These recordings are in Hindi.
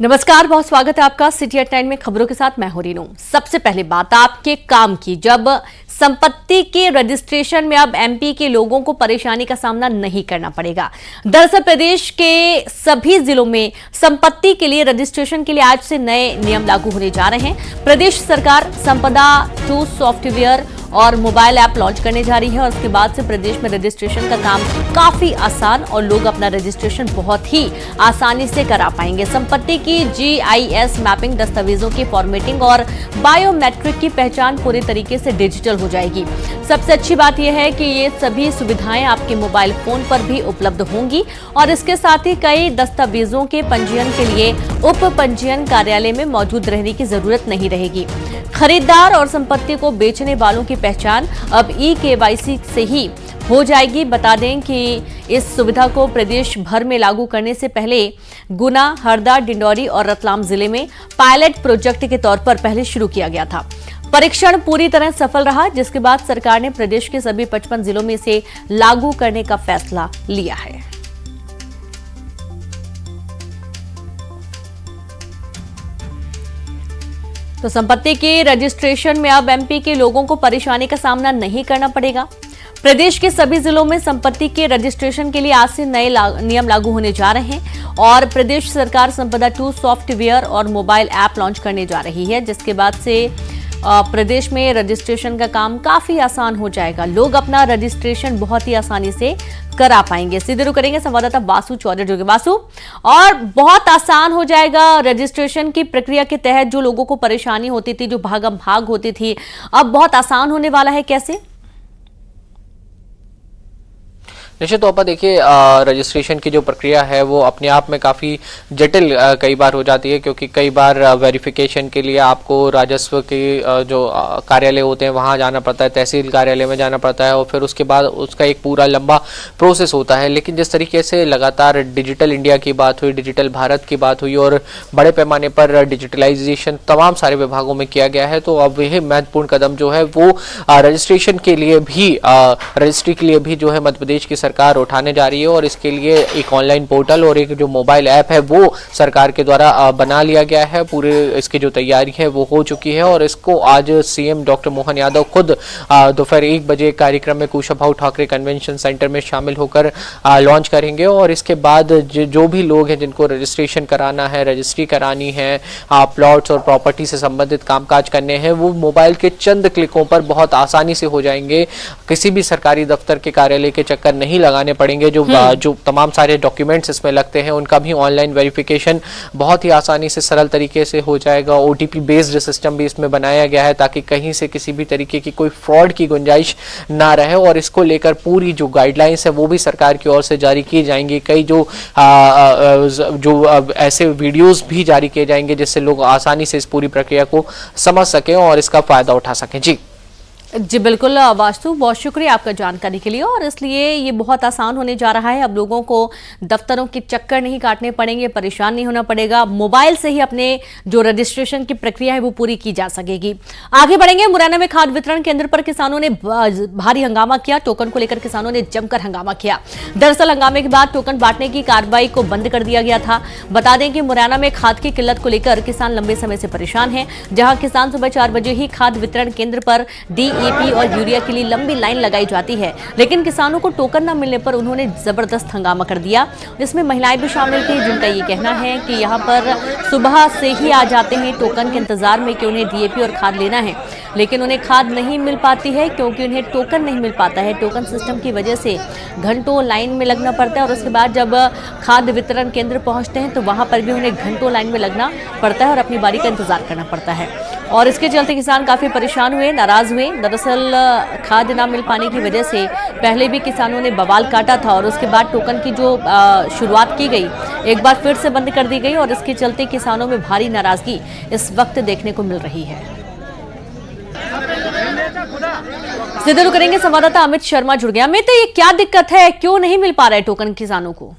नमस्कार, बहुत स्वागत है आपका सिटी एट 9 में खबरों के साथ मैं हूं रीनू। सबसे पहले बात आपके काम की। जब संपत्ति के रजिस्ट्रेशन में अब एमपी के लोगों को परेशानी का सामना नहीं करना पड़ेगा। दरअसल प्रदेश के सभी जिलों में संपत्ति के लिए रजिस्ट्रेशन के लिए आज से नए नियम लागू होने जा रहे हैं। प्रदेश सरकार संपदा 2 सॉफ्टवेयर और मोबाइल ऐप लॉन्च करने जा रही है और उसके बाद से प्रदेश में रजिस्ट्रेशन का काम काफी आसान और लोग अपना रजिस्ट्रेशन बहुत ही आसानी से करा पाएंगे। संपत्ति की जीआईएस मैपिंग, दस्तावेजों की फॉर्मेटिंग और बायोमेट्रिक की पहचान पूरे तरीके से डिजिटल हो जाएगी। सबसे अच्छी बात यह है कि ये सभी सुविधाएं आपके मोबाइल फोन पर भी उपलब्ध होंगी और इसके साथ ही कई दस्तावेजों के पंजीयन के लिए उप पंजीयन कार्यालय में मौजूद रहने की जरूरत नहीं रहेगी। खरीदार और संपत्ति को बेचने वालों की पहचान अब ई-केवाईसी से ही हो जाएगी। बता दें कि इस सुविधा को प्रदेश भर में लागू करने से पहले गुना, हरदा, डिंडौरी और रतलाम जिले में पायलट प्रोजेक्ट के तौर पर पहले शुरू किया गया था। परीक्षण पूरी तरह सफल रहा, जिसके बाद सरकार ने प्रदेश के सभी 55 जिलों में इसे लागू करने का फैसला लिया है। तो संपत्ति के रजिस्ट्रेशन में अब एमपी के लोगों को परेशानी का सामना नहीं करना पड़ेगा। प्रदेश के सभी जिलों में संपत्ति के रजिस्ट्रेशन के लिए आज से नए नियम लागू होने जा रहे हैं और प्रदेश सरकार संपदा 2 सॉफ्टवेयर और मोबाइल ऐप लॉन्च करने जा रही है, जिसके बाद से प्रदेश में रजिस्ट्रेशन का काम काफी आसान हो जाएगा। लोग अपना रजिस्ट्रेशन बहुत ही आसानी से करा पाएंगे। सीधे रुक करेंगे संवाददाता वासु चौधरी जो कि वासु, और बहुत आसान हो जाएगा रजिस्ट्रेशन की प्रक्रिया के तहत जो लोगों को परेशानी होती थी, जो भागम भाग होती थी, अब बहुत आसान होने वाला है। कैसे? निश्चित तौर पर देखिए, रजिस्ट्रेशन की जो प्रक्रिया है वो अपने आप में काफ़ी जटिल कई बार हो जाती है, क्योंकि कई बार वेरिफिकेशन के लिए आपको राजस्व के जो कार्यालय होते हैं वहाँ जाना पड़ता है, तहसील कार्यालय में जाना पड़ता है और फिर उसके बाद उसका एक पूरा लंबा प्रोसेस होता है। लेकिन जिस तरीके से लगातार डिजिटल इंडिया की बात हुई, डिजिटल भारत की बात हुई और बड़े पैमाने पर डिजिटलाइजेशन तमाम सारे विभागों में किया गया है, तो अब यह महत्वपूर्ण कदम जो है वो रजिस्ट्रेशन के लिए भी रजिस्ट्री के लिए भी जो है मध्य प्रदेश की सरकार उठाने जा रही है। और इसके लिए एक ऑनलाइन पोर्टल और एक जो मोबाइल ऐप है वो सरकार के द्वारा बना लिया गया है। पूरे इसकी जो तैयारी है वो हो चुकी है और इसको आज सीएम डॉक्टर मोहन यादव खुद दोपहर 1 बजे कार्यक्रम में कुशाभाऊ ठाकरे कन्वेंशन सेंटर में शामिल होकर लॉन्च करेंगे। और इसके बाद जो भी लोग हैं जिनको रजिस्ट्रेशन कराना है, रजिस्ट्री करानी है, प्लॉट्स और प्रॉपर्टी से संबंधित कामकाज करने हैं, वो मोबाइल के चंद क्लिकों पर बहुत आसानी से हो जाएंगे। किसी भी सरकारी दफ्तर के कार्यालय के चक्कर नहीं लगाने पड़ेंगे। जो तमाम सारे डॉक्यूमेंट्स इसमें लगते हैं उनका भी ऑनलाइन वेरिफिकेशन बहुत ही आसानी से सरल तरीके से हो जाएगा। ओटीपी बेस्ड सिस्टम भी इसमें बनाया गया है ताकि कहीं से किसी भी तरीके की कोई फ्रॉड की गुंजाइश ना रहे। और इसको लेकर पूरी जो गाइडलाइंस है वो भी सरकार की ओर से जारी की जाएंगी। कई जो ऐसे वीडियोस भी जारी किए जाएंगे जिससे लोग आसानी से इस पूरी प्रक्रिया को समझ सकें और इसका फायदा उठा सकें। जी बिल्कुल वास्तु, बहुत शुक्रिया आपका जानकारी के लिए। और इसलिए ये बहुत आसान होने जा रहा है। अब लोगों को दफ्तरों के चक्कर नहीं काटने पड़ेंगे, परेशान नहीं होना पड़ेगा। मोबाइल से ही अपने जो रजिस्ट्रेशन की प्रक्रिया है वो पूरी की जा सकेगी। आगे बढ़ेंगे। मुरैना में खाद वितरण केंद्र पर किसानों ने भारी हंगामा किया। टोकन को लेकर किसानों ने जमकर हंगामा किया। दरअसल हंगामे के बाद टोकन बांटने की कार्रवाई को बंद कर दिया गया था। बता दें कि मुरैना में खाद की किल्लत को लेकर किसान लंबे समय से परेशान है। जहां किसान सुबह 4 बजे ही खाद वितरण केंद्र पर डीएपी और यूरिया के लिए लंबी लाइन लगाई जाती है, लेकिन किसानों को टोकन न मिलने पर उन्होंने जबरदस्त हंगामा कर दिया। इसमें महिलाएं भी शामिल थी, जिनका ये कहना है कि यहां पर सुबह से ही आ जाते हैं टोकन के इंतजार में कि उन्हें डीएपी और खाद लेना है, लेकिन उन्हें खाद नहीं मिल पाती है क्योंकि उन्हें टोकन नहीं मिल पाता है। टोकन सिस्टम की वजह से घंटों लाइन में लगना पड़ता है और उसके बाद जब खाद वितरण केंद्र पहुंचते हैं तो वहां पर भी उन्हें घंटों लाइन में लगना पड़ता है और अपनी बारी का इंतजार करना पड़ता है। और इसके चलते किसान काफी परेशान हुए, नाराज हुए। दरअसल खाद न मिल पाने की वजह से पहले भी किसानों ने बवाल काटा था और उसके बाद टोकन की जो शुरुआत की गई एक बार फिर से बंद कर दी गई और इसके चलते किसानों में भारी नाराजगी इस वक्त देखने को मिल रही है। सीधे रुक करेंगे, संवाददाता अमित शर्मा जुड़ गया। अमित, ये क्या दिक्कत है, क्यों नहीं मिल पा रहा है टोकन किसानों को?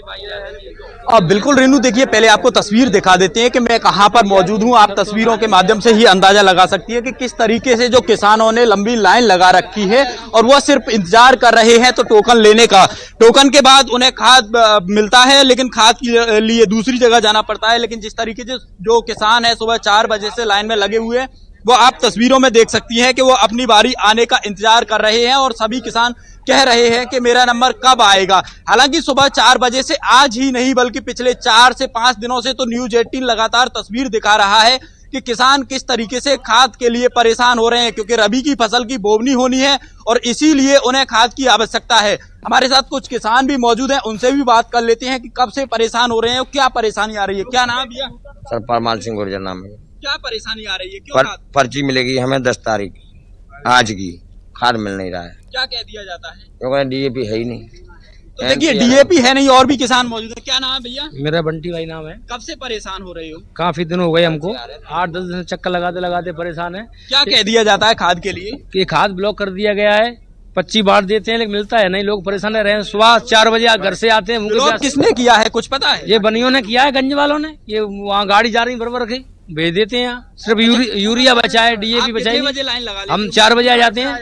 अब बिल्कुल रेनू, देखिए पहले आपको तस्वीर दिखा देते हैं कि मैं कहां पर मौजूद हूं। आप तस्वीरों के माध्यम से ही अंदाजा लगा सकती है कि किस तरीके से जो किसानों ने लंबी लाइन लगा रखी है और वह सिर्फ इंतजार कर रहे हैं तो टोकन लेने का। टोकन के बाद उन्हें खाद मिलता है, लेकिन खाद के लिए दूसरी जगह जाना पड़ता है। लेकिन जिस तरीके से जो किसान है सुबह 4 बजे से लाइन में लगे हुए हैं, वो आप तस्वीरों में देख सकती हैं कि वो अपनी बारी आने का इंतजार कर रहे हैं और सभी किसान कह रहे हैं कि मेरा नंबर कब आएगा। हालांकि सुबह 4 बजे से आज ही नहीं बल्कि पिछले 4 से 5 दिनों से तो न्यूज 18 लगातार तस्वीर दिखा रहा है कि किसान किस तरीके से खाद के लिए परेशान हो रहे हैं, क्योंकि रबी की फसल की बोवनी होनी है और इसीलिए उन्हें खाद की आवश्यकता है। हमारे साथ कुछ किसान भी मौजूद हैं, उनसे भी बात कर लेते हैं कि कब से परेशान हो रहे हैं और क्या परेशानी आ रही है। क्या नाम भैया? सर परमाल सिंह गुर्जर नाम है। क्या परेशानी आ रही है? क्यों खाद? पर्ची मिलेगी हमें 10 तारीख आज की, खाद मिल नहीं रहा है। क्या कह दिया जाता है? क्योंकि डीएपी है ही नहीं। तो देखिए डीएपी है नहीं, और भी किसान मौजूद है। क्या नाम है भैया? मेरा बंटी भाई नाम है। कब से परेशान हो रहे हो? काफी दिन हो गए हमको, 8-10 दिन से चक्कर लगाते लगाते परेशान है। क्या कह दिया जाता है खाद के लिए? कि खाद ब्लॉक कर दिया गया है, 25 बार देते हैं लेकिन मिलता है नहीं, लोग परेशान रहे हैं। सुबह 4 बजे घर से आते हैं। ब्लॉक किसने किया है, कुछ पता है? ये बनियों ने किया है, गंज वालों ने। ये वहाँ गाड़ी जा रही बराबर रखी, भेज देते हैं यहाँ। सिर्फ यूरिया बचाए, डीएपी बचाए। बजे लाइन लगा हम 4 बजे आ जाते हैं।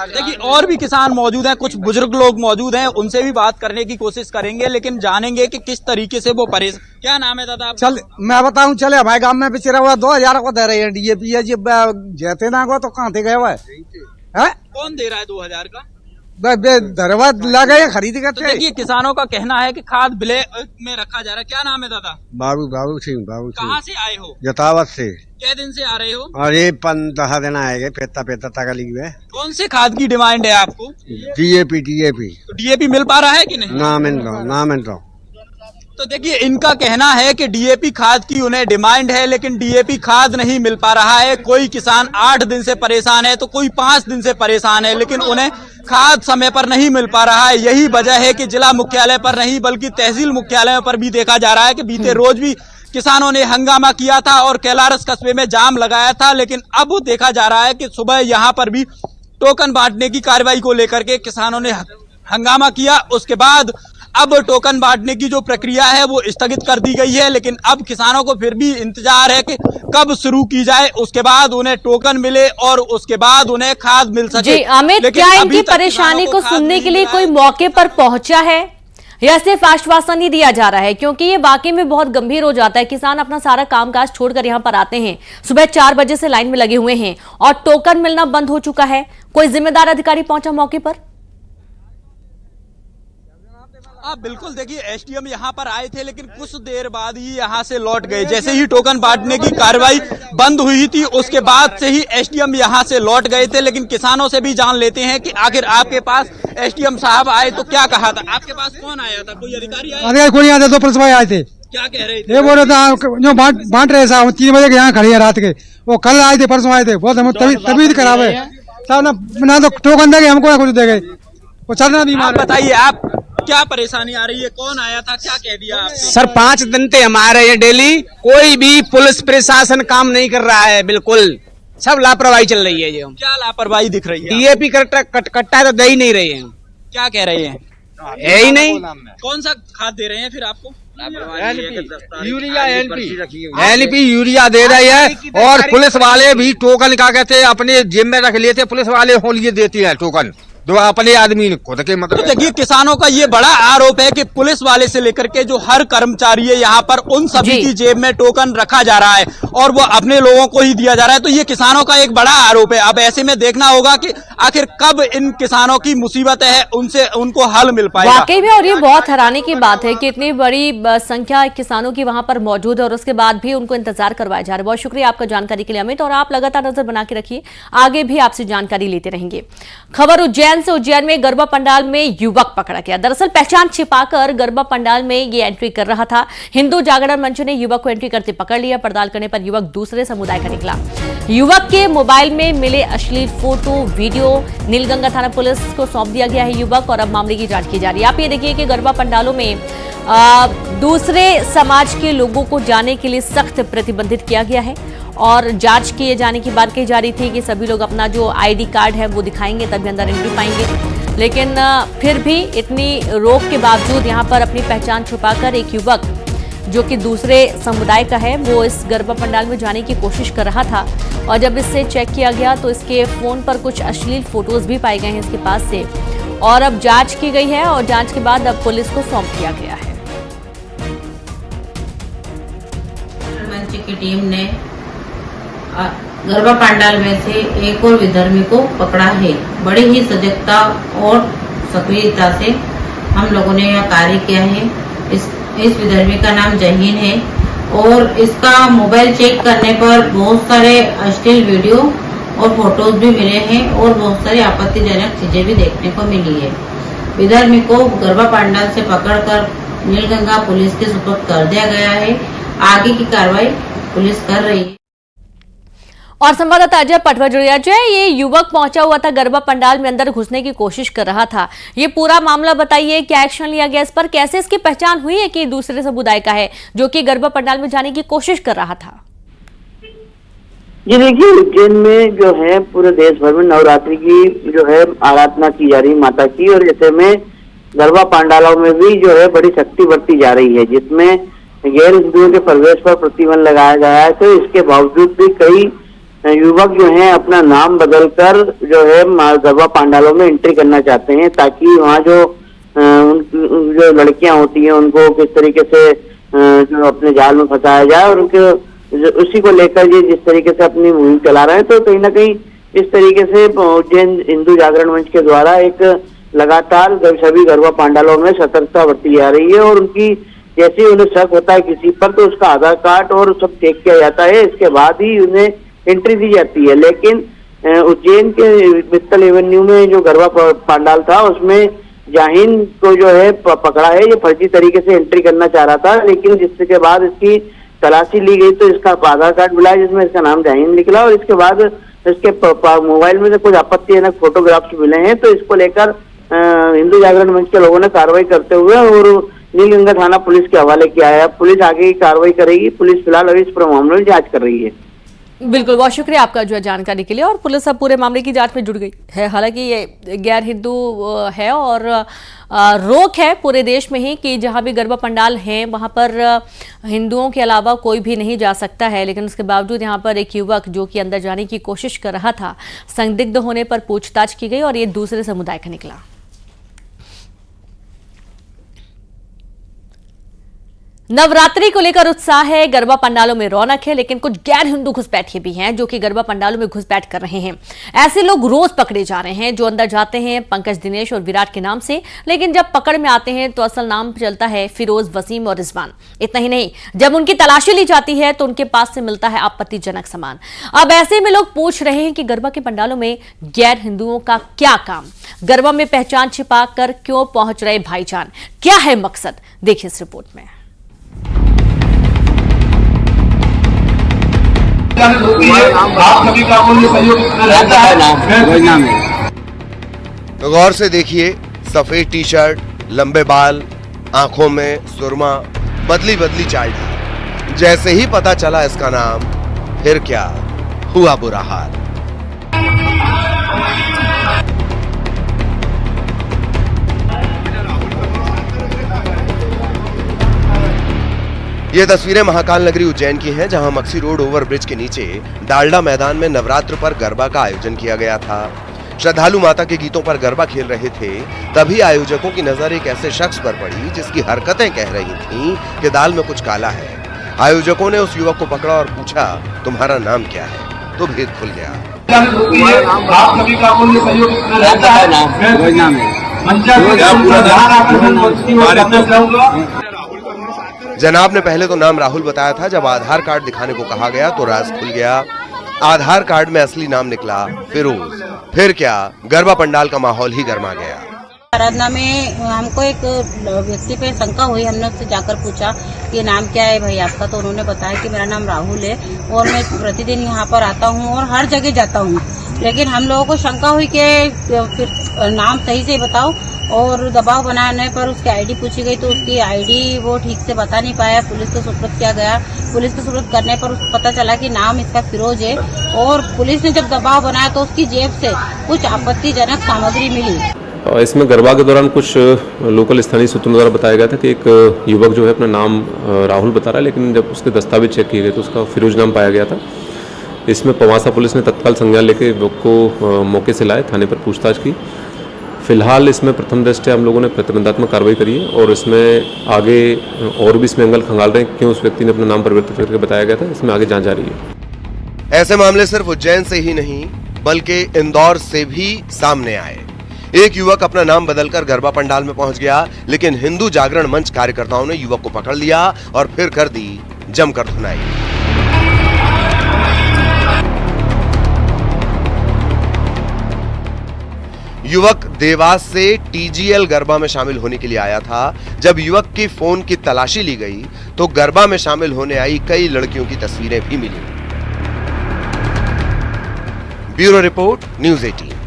देखिए और भी किसान मौजूद हैं, कुछ बुजुर्ग लोग मौजूद हैं, उनसे भी बात करने की कोशिश करेंगे, लेकिन जानेंगे कि किस तरीके से वो परेशान। क्या नाम है दादा आपका? चल मैं बताऊं, चले हमारे गांव में बेचारा हुआ 2000 को दे रहे हैं डीएपी है जी। जेते ना को तो कहाँ थे गए हुआ है? कौन दे रहा है 2000 का? धरवाद लगे खरीद तो करते। देखिए किसानों का कहना है कि खाद ब्लैक में रखा जा रहा है। क्या नाम है दादा? बाबू सिंह। कहाँ से आए हो? जतावत से। क्या दिन से आ रहे हो? और ये 15 दिन आएंगे, पेता तक लिखे है। कौन से खाद की डिमांड है आपको? डीएपी। तो डीएपी मिल पा रहा है कि नहीं? ना मिल रहा। तो देखिए इनका कहना है कि डीएपी खाद की उन्हें डिमांड है, लेकिन डीएपी खाद नहीं मिल पा रहा है। कोई किसान 8 दिन से परेशान है तो कोई 5 दिन से परेशान है, लेकिन उन्हें खाद समय पर नहीं मिल पा रहा है। यही वजह है कि जिला मुख्यालय पर नहीं बल्कि तहसील मुख्यालयों पर भी देखा जा रहा है कि बीते रोज भी किसानों ने हंगामा किया था और कैलारस कस्बे में जाम लगाया था। लेकिन अब देखा जा रहा है कि सुबह यहाँ पर भी टोकन बांटने की कार्रवाई को लेकर के किसानों ने हंगामा किया। उसके बाद अब टोकन बांटने की जो प्रक्रिया है वो स्थगित कर दी गई है, लेकिन अब किसानों को फिर भी इंतजार है कि कब शुरू की जाए, उसके बाद उन्हें टोकन मिले और उसके बाद उन्हें खाद मिल सके। जी अमित, क्या इनकी परेशानी को सुनने के लिए कोई मौके पर पहुंचा है या सिर्फ आश्वासन ही दिया जा रहा है? क्योंकि ये वाकई में बहुत गंभीर हो जाता है। किसान अपना सारा कामकाज छोड़कर यहाँ पर आते हैं, सुबह 4 बजे से लाइन में लगे हुए हैं और टोकन मिलना बंद हो चुका है। कोई जिम्मेदार अधिकारी पहुंचा मौके पर? बिल्कुल, देखिए एसडीएम यहाँ पर आए थे, लेकिन कुछ देर बाद ही यहाँ से लौट गए। जैसे ही टोकन बांटने की कार्रवाई बंद हुई थी उसके बाद से ही एसडीएम यहाँ से लौट गए थे। लेकिन किसानों से भी जान लेते हैं कि आखिर आपके पास एसडीएम साहब आए तो क्या कहा था? आपके पास कौन आया था? कोई अधिकारी आया? अरे कोई आया, 2 पुलिस भाई आए थे। क्या कह रहे थे? ये बोल रहे थे जो बांट रहे साहब 3 बजे के यहाँ खड़े हैं रात के। वो कल आए थे, परसों आए थे। बहुत हम तबीयत खराब है साहब, ना तो टोकन देंगे हमको ना कुछ देंगे। वो चलना बीमार। बताइए आप क्या परेशानी आ रही है? कौन आया था? क्या कह दिया आपने? सर 5 दिन से हमारे ये डेली कोई भी पुलिस प्रशासन काम नहीं कर रहा है, बिल्कुल सब लापरवाही चल रही है। ये क्या लापरवाही दिख रही है? डीएपी कट्टा तो दे ही नहीं रहे हैं। क्या कह रहे हैं? है ही नहीं। कौन सा खाद दे रहे हैं फिर आपको? यूरिया एलपी यूरिया दे रही है। और पुलिस वाले भी टोकन क्या कहते हैं अपने जेब में रख लेते, पुलिस वाले होलिए देते हैं टोकन जो अपने आदमी खुद के मतलब। तो देखिए किसानों का ये बड़ा आरोप है कि पुलिस वाले से लेकर के जो हर कर्मचारी है यहाँ पर उन सभी की जेब में टोकन रखा जा रहा है और वो अपने लोगों को ही दिया जा रहा है। तो ये किसानों का एक बड़ा आरोप है। अब ऐसे में देखना होगा कि आखिर कब इन किसानों की मुसीबत है उनसे उनको हल मिल पाएगा। वाकई में, और ये बहुत हैरानी की बात है कि इतनी बड़ी संख्या किसानों की वहां पर मौजूद है और उसके बाद भी उनको इंतजार करवाया जा रहा है। बहुत शुक्रिया आपका जानकारी के लिए अमित, और आप लगातार नजर बना के रखिए, आगे भी आपसे जानकारी लेते रहेंगे। खबर उज्जैन से। उज्जैन में गरबा पंडाल में युवक पकड़ा गया। दरअसल पहचान छिपाकर गरबा पंडाल में ये एंट्री कर रहा था। हिंदू जागरण मंच ने युवक को एंट्री करते पकड़ लिया। पड़ताल करने पर युवक दूसरे समुदाय का निकला। युवक के मोबाइल में मिले अश्लील फोटो वीडियो नीलगंगा थाना पुलिस को सौंप दिया गया है युवक, और अब मामले की जांच की जा रही है। आप ये देखिए कि गरबा पंडालों में दूसरे समाज के लोगों को जाने के लिए सख्त प्रतिबंधित किया गया है और जांच किए जाने की बात कही जा रही थी कि सभी लोग अपना जो आईडी कार्ड है वो दिखाएंगे तभी अंदर एंट्री पाएंगे। लेकिन फिर भी इतनी रोक के बावजूद यहां पर अपनी पहचान छुपाकर एक युवक जो कि दूसरे समुदाय का है वो इस गरबा पंडाल में जाने की कोशिश कर रहा था और जब इससे चेक किया गया तो इसके फोन पर कुछ अश्लील फोटोज भी पाए गए हैं इसके पास से और अब जांच की गई है और जांच के बाद अब पुलिस को सौंप दिया गया है। मंच की टीम ने गरबा पंडाल में से एक और विधर्मी को पकड़ा है। बड़ी ही सजगता और सक्रियता से हम लोगों ने यह कार्य किया है। इस विधर्मी का नाम जहीन है और इसका मोबाइल चेक करने पर बहुत सारे अश्लील वीडियो और फोटोज भी मिले हैं और बहुत सारी आपत्तिजनक चीजें भी देखने को मिली है। विधर्मी को गरबा पंडाल से पकड़कर नीलगंगा पुलिस के सुपुर्द कर दिया गया है। आगे की कार्रवाई पुलिस कर रही है। और संवाददाता अजय पटवा जुड़े। अजय, ये युवक पहुंचा हुआ था गरबा पंडाल में अंदर घुसने की कोशिश कर रहा था, ये पूरा मामला बताइए, क्या एक्शन लिया गया इस पर, कैसे इसकी पहचान हुई है कि दूसरे समुदाय का है जो कि गरबा पंडाल में जाने की कोशिश कर रहा था? जी देखिए, उज्जैन में जो है पूरे देश भर में नवरात्रि की जो है आराधना की जा रही माता की और ऐसे में गरबा पंडालों में भी जो है बड़ी शक्ति बरती जा रही है जिसमें गैर हिंदुओं के प्रवेश पर प्रतिबंध लगाया गया है। तो इसके बावजूद भी कई युवक जो हैं अपना नाम बदलकर जो है गरबा पंडालों में एंट्री करना चाहते हैं ताकि वहाँ जो लड़कियां होती हैं उनको किस तरीके से जो अपने जाल में फंसाया जाए और उनके उसी को लेकर ये जिस तरीके से अपनी मुहिम चला रहे हैं। तो कहीं ना कहीं इस तरीके से उज्जैन हिंदू जागरण मंच के द्वारा एक लगातार सभी गरबा पंडालों में सतर्कता बरती जा रही है और उनकी जैसे ही उन्हें शक होता है किसी पर तो उसका आधार कार्ड और सब चेक किया जाता है, इसके बाद ही उन्हें एंट्री दी जाती है। लेकिन उज्जैन के मित्तल एवेन्यू में जो गरबा पंडाल था उसमें जाहिन को जो है पकड़ा है। ये फर्जी तरीके से एंट्री करना चाह रहा था, लेकिन जिसके बाद इसकी तलाशी ली गई तो इसका आधार कार्ड मिला जिसमें इसका नाम जाहिन निकला और इसके बाद इसके मोबाइल में से कुछ आपत्तिजनक फोटोग्राफ्स मिले हैं। तो इसको लेकर हिंदू जागरण मंच के लोगों ने कार्रवाई करते हुए और नीलगंगा थाना पुलिस के हवाले किया है। पुलिस आगे की कार्रवाई करेगी। पुलिस फिलहाल अभी इस मामले में जांच कर रही है। बिल्कुल, बहुत शुक्रिया आपका जो है जानकारी के लिए। और पुलिस अब पूरे मामले की जांच में जुड़ गई है। हालांकि ये गैर हिंदू है और रोक है पूरे देश में ही कि जहां भी गरबा पंडाल हैं वहां पर हिंदुओं के अलावा कोई भी नहीं जा सकता है। लेकिन उसके बावजूद यहां पर एक युवक जो कि अंदर जाने की कोशिश कर रहा था, संदिग्ध होने पर पूछताछ की गई और ये दूसरे समुदाय का निकला। नवरात्रि को लेकर उत्साह है, गरबा पंडालों में रौनक है, लेकिन कुछ गैर हिंदू घुसपैठिए भी हैं जो कि गरबा पंडालों में घुसपैठ कर रहे हैं। ऐसे लोग रोज पकड़े जा रहे हैं जो अंदर जाते हैं पंकज, दिनेश और विराट के नाम से, लेकिन जब पकड़ में आते हैं तो असल नाम चलता है फिरोज, वसीम और रिजवान। इतना ही नहीं, जब उनकी तलाशी ली जाती है तो उनके पास से मिलता है आपत्तिजनक सामान। अब ऐसे में लोग पूछ रहे हैं कि गरबा के पंडालों में गैर हिंदुओं का क्या काम, गरबा में पहचान छिपा कर क्यों पहुंच रहे भाईजान, क्या है मकसद, देखिए इस रिपोर्ट में। तो गौर से देखिए, सफेद टी शर्ट, लंबे बाल, आंखों में सुरमा, बदली बदली चाल। जैसे ही पता चला इसका नाम, फिर क्या हुआ बुरा हाल। ये तस्वीरें महाकाल नगरी उज्जैन की हैं, जहां मक्सी रोड ओवरब्रिज के नीचे डालडा मैदान में नवरात्र पर गरबा का आयोजन किया गया था। श्रद्धालु माता के गीतों पर गरबा खेल रहे थे, तभी आयोजकों की नजर एक ऐसे शख्स पर पड़ी जिसकी हरकतें कह रही थीं कि दाल में कुछ काला है। आयोजकों ने उस युवक को पकड़ा और पूछा, तुम्हारा नाम क्या है? तो भेद खुल गया। जनाब ने पहले तो नाम राहुल बताया था। जब आधार कार्ड दिखाने को कहा गया तो राज खुल गया। आधार कार्ड में असली नाम निकला फिरोज। फिर क्या, गरबा पंडाल का माहौल ही गर्मा गया। आराधना में हमको एक व्यक्ति पे शंका हुई, हमने उससे जाकर पूछा कि नाम क्या है भाई आपका, तो उन्होंने बताया कि मेरा नाम राहुल है और मैं प्रतिदिन यहाँ पर आता हूँ और हर जगह जाता हूँ। लेकिन हम लोगों को शंका हुई कि फिर नाम सही से बताओ, और दबाव बनाने पर उसकी आईडी पूछी गई तो उसकी आईडी वो ठीक से बता नहीं पाया। पुलिस को सुपुर्द किया गया। पुलिस को सुपुर्द करने पर पता चला कि नाम इसका फिरोज है और पुलिस ने जब दबाव बनाया तो उसकी जेब से कुछ आपत्तिजनक सामग्री मिली। इसमें गरबा के दौरान कुछ लोकल स्थानीय सूत्रों द्वारा बताया गया था कि एक युवक जो है अपना नाम राहुल बता रहा है, लेकिन जब उसके दस्तावेज चेक किए गए तो उसका फिरोज नाम पाया गया था। इसमें पवासा पुलिस ने तत्काल संज्ञान लेकर युवक को मौके से लाए, थाने पर पूछताछ की। फिलहाल इसमें प्रथम दृष्टया हम लोगों ने प्रतिबंधात्मक कार्रवाई करी है और इसमें आगे और भी इसमें एंगल खंगाल रहे हैं क्यों उस व्यक्ति ने अपना नाम परिवर्तित करके बताया गया था। इसमें आगे जांच जारी है। ऐसे मामले सिर्फ उज्जैन से ही नहीं बल्कि इंदौर से भी सामने आए। एक युवक अपना नाम बदलकर गरबा पंडाल में पहुंच गया, लेकिन हिंदू जागरण मंच कार्यकर्ताओं ने युवक को पकड़ लिया और फिर कर दी जमकर धुनाई। युवक देवास से टीजीएल गरबा में शामिल होने के लिए आया था। जब युवक की फोन की तलाशी ली गई तो गरबा में शामिल होने आई कई लड़कियों की तस्वीरें भी मिली। Bureau report, news 18।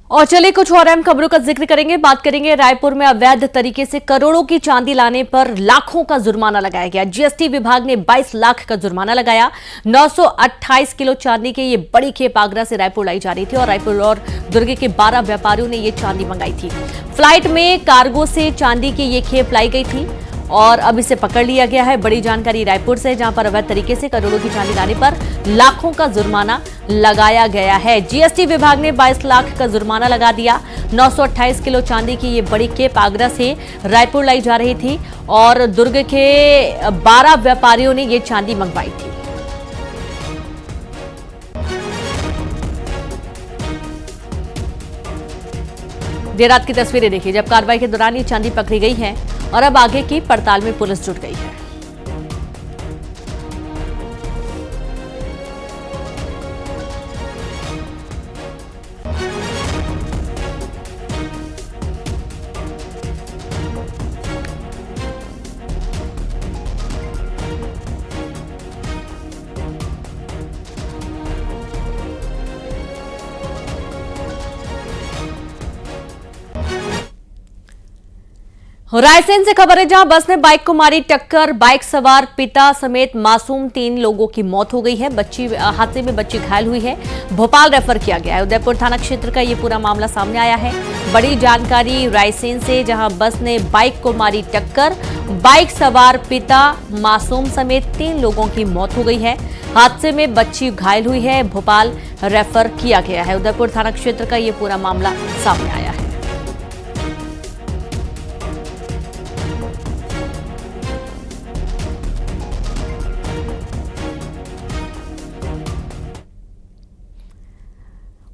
और चलिए कुछ और अहम खबरों का जिक्र करेंगे। बात करेंगे रायपुर में अवैध तरीके से करोड़ों की चांदी लाने पर लाखों का जुर्माना लगाया गया। जीएसटी विभाग ने 22 लाख का जुर्माना लगाया। 928 किलो चांदी की ये बड़ी खेप आगरा से रायपुर लाई जा रही थी और रायपुर और दुर्ग के 12 व्यापारियों ने ये चांदी मंगाई थी। फ्लाइट में कार्गो से चांदी की ये खेप लाई गई थी और अब इसे पकड़ लिया गया है। बड़ी जानकारी रायपुर से, जहां पर अवैध तरीके से करोड़ों की चांदी लाने पर लाखों का जुर्माना लगाया गया है। जीएसटी विभाग ने 22 लाख का जुर्माना लगा दिया। 928 किलो चांदी की ये बड़ी खेप आगरा से रायपुर लाई जा रही थी और दुर्ग के 12 व्यापारियों ने ये चांदी मंगवाई थी। देर रात की तस्वीरें देखिए जब कार्रवाई के दौरान ये चांदी पकड़ी गई है और अब आगे की पड़ताल में पुलिस जुट गई है। रायसेन से खबर है जहां बस ने बाइक को मारी टक्कर। बाइक सवार पिता समेत मासूम 3 लोगों की मौत हो गई है। हादसे में बच्ची घायल हुई है, भोपाल रेफर किया गया है। उदयपुर थाना क्षेत्र का ये पूरा मामला सामने आया है। बड़ी जानकारी रायसेन से, जहां बस ने बाइक को मारी टक्कर। बाइक सवार पिता मासूम समेत 3 लोगों की मौत हो गई है। हादसे में बच्ची घायल हुई है, भोपाल रेफर किया गया है। उदयपुर थाना क्षेत्र का ये पूरा मामला सामने आया है।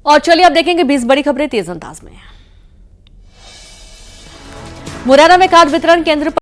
और चलिए अब देखेंगे 20 बड़ी खबरें तेज अंदाज में। मुरैना में खाद वितरण केंद्र पर